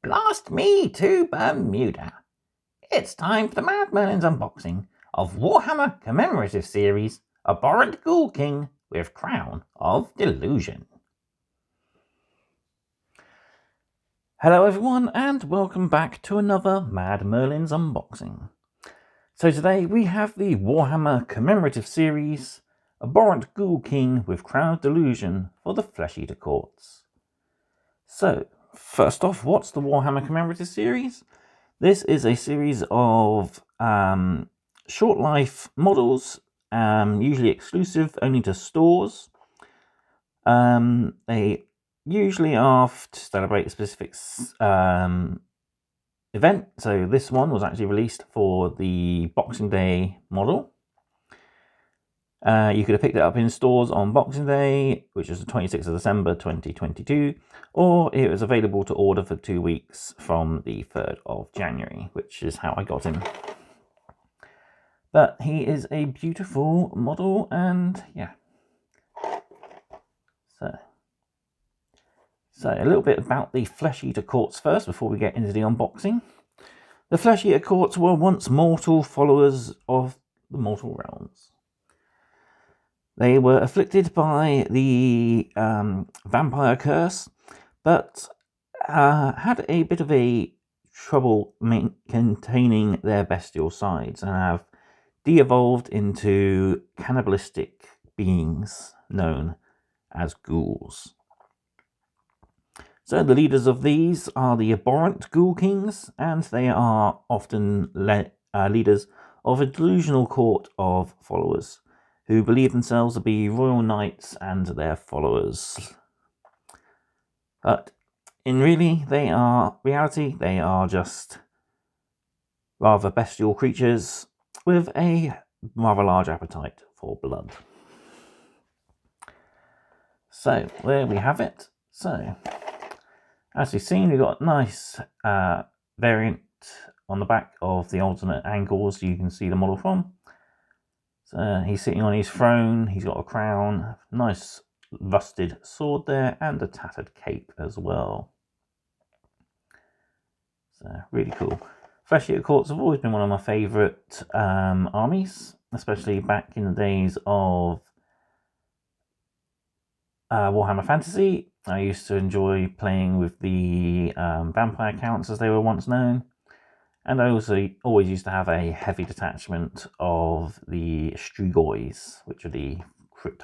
Blast me to Bermuda! It's time for the Mad Merlins unboxing of Warhammer Commemorative Series Abhorrent Ghoul King with Crown of Delusion. Hello everyone and welcome back to another Mad Merlins unboxing. So today we have the Warhammer Commemorative Series Abhorrent Ghoul King with Crown of Delusion for the Flesh Eater Courts. So, first off, what's the Warhammer Commemorative Series? This is a series of short life models, usually exclusive only to stores. They usually are to celebrate a specific event. So this one was actually released for the Boxing Day model. You could have picked it up in stores on Boxing Day, which is the 26th of December 2022, or it was available to order for 2 weeks from the 3rd of January, which is how I got him. But he is a beautiful model, and yeah. So a little bit about the Flesh Eater Courts first before we get into the unboxing. The Flesh Eater Courts were once mortal followers of the mortal realms. They were afflicted by the vampire curse, but had a bit of a trouble containing their bestial sides and have de-evolved into cannibalistic beings known as ghouls. So the leaders of these are the Abhorrent Ghoul Kings, and they are often leaders of a delusional court of followers who believe themselves to be royal knights and their followers. But in reality, they are just rather bestial creatures with a rather large appetite for blood. So there we have it. So as you've seen, we've got a nice variant on the back of the alternate angles you can see the model from. So he's sitting on his throne, he's got a crown, nice rusted sword there, and a tattered cape as well. So really cool. Flesh Eater Courts have always been one of my favourite armies, especially back in the days of Warhammer Fantasy. I used to enjoy playing with the vampire counts as they were once known. And I also always used to have a heavy detachment of the Strugoys, which are the crit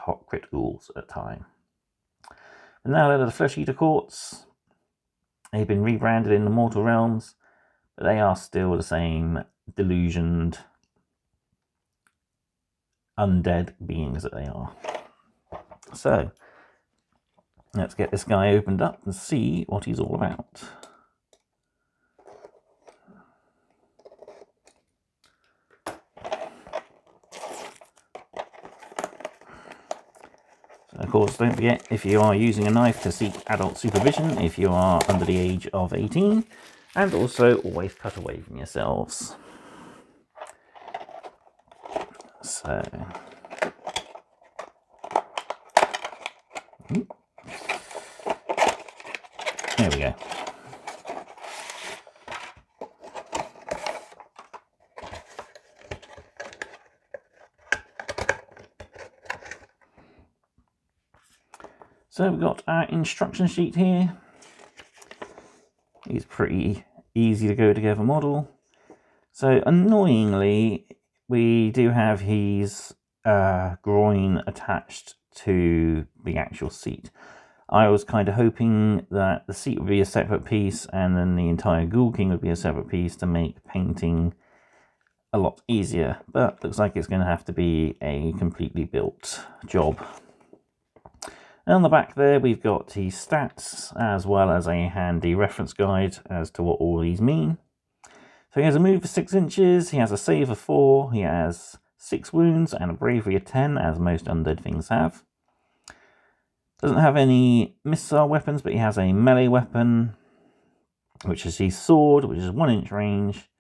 ghouls at the time. And now they're the Flesh Eater Courts. They've been rebranded in the Mortal Realms, but they are still the same delusioned, undead beings that they are. So, let's get this guy opened up and see what he's all about. Of course, don't forget, if you are using a knife, to seek adult supervision if you are under the age of 18, and also always cut away from yourselves. So, there we go. So we've got our instruction sheet here. It's pretty easy to go together model. So annoyingly, we do have his groin attached to the actual seat. I was kind of hoping that the seat would be a separate piece and then the entire Ghoul King would be a separate piece to make painting a lot easier, but looks like it's going to have to be a completely built job. And on the back there, we've got his stats, as well as a handy reference guide as to what all these mean. So he has a move of 6 inches, he has a save of 4, he has 6 wounds, and a bravery of 10, as most undead things have. Doesn't have any missile weapons, but he has a melee weapon, which is his sword, which is 1 inch range.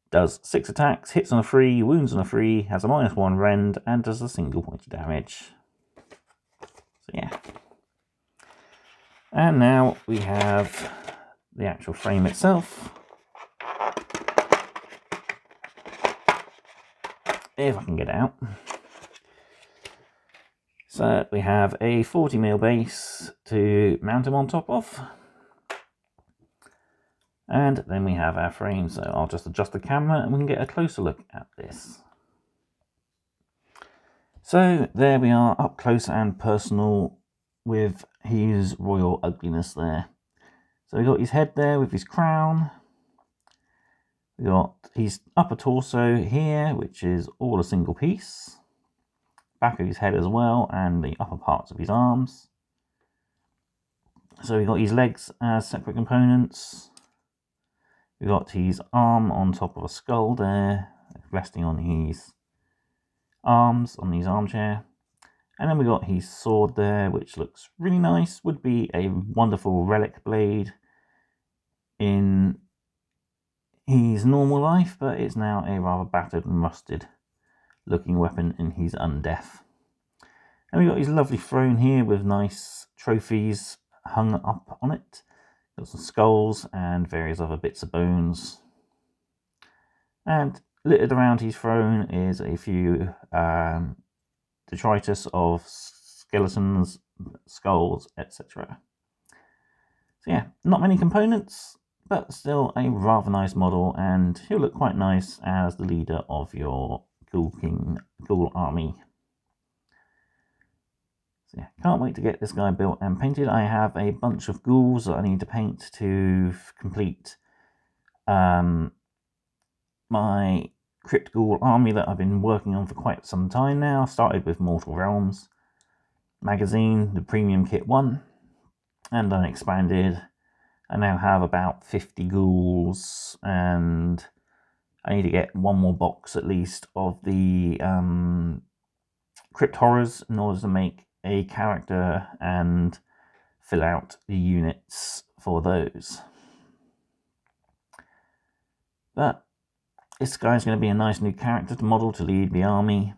Does 6 attacks, hits on a 3, wounds on a 3, has a -1 rend, and does a single point of damage. So yeah. And now we have the actual frame itself. If I can get it out. So we have a 40mm base to mount him on top of. And then we have our frame, so I'll just adjust the camera and we can get a closer look at this. So there we are, up close and personal with his royal ugliness there. So we got his head there with his crown. We got his upper torso here, which is all a single piece. Back of his head as well, and the upper parts of his arms. So we got his legs as separate components. We got his arm on top of a skull there, resting on his arms on his armchair. And then we got his sword there, which looks really nice. Would be a wonderful relic blade in his normal life, but it's now a rather battered and rusted looking weapon in his undeath. And we got his lovely throne here with nice trophies hung up on it. Got some skulls and various other bits of bones. And littered around his throne is a few detritus of skeletons, skulls, etc. So yeah, not many components, but still a rather nice model, and he'll look quite nice as the leader of your Ghoul King Ghoul army. So yeah, can't wait to get this guy built and painted. I have a bunch of ghouls that I need to paint to complete my Crypt Ghoul army that I've been working on for quite some time now. I started with Mortal Realms magazine, the premium kit 1, and I expanded. I now have about 50 ghouls, and I need to get one more box at least of the Crypt Horrors in order to make a character and fill out the units for those. But this guy's going to be a nice new character to model to lead the army.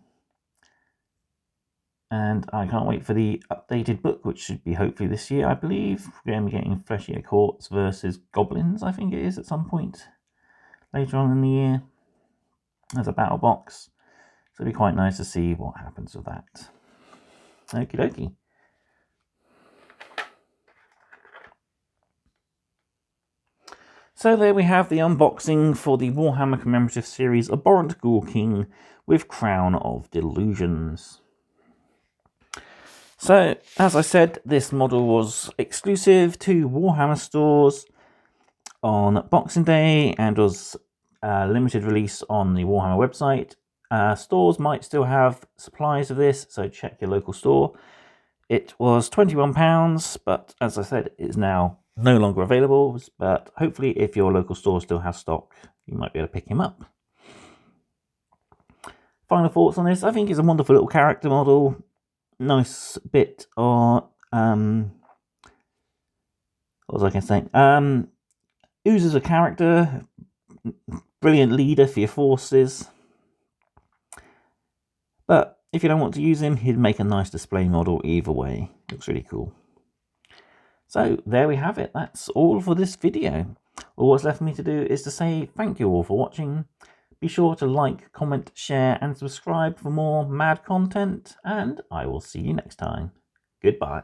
And I can't wait for the updated book, which should be hopefully this year, I believe. We're going to be getting Fleshy Courts versus Goblins, I think it is, at some point later on in the year, as a battle box. So it'll be quite nice to see what happens with that. Okie dokie. So there we have the unboxing for the Warhammer Commemorative Series Abhorrent Ghoul King with Crown of Delusions. So, as I said, this model was exclusive to Warhammer stores on Boxing Day and was a limited release on the Warhammer website. Stores might still have supplies of this, so check your local store. It was £21, but as I said, it is now no longer available. But hopefully, if your local store still has stock, you might be able to pick him up. Final thoughts on this: I think it's a wonderful little character model. Nice bit of what was I going to say? Oozes a character, brilliant leader for your forces. But if you don't want to use him, he'd make a nice display model either way. Looks really cool. So there we have it. That's all for this video. All what's left for me to do is to say thank you all for watching. Be sure to like, comment, share and subscribe for more mad content, and I will see you next time. Goodbye.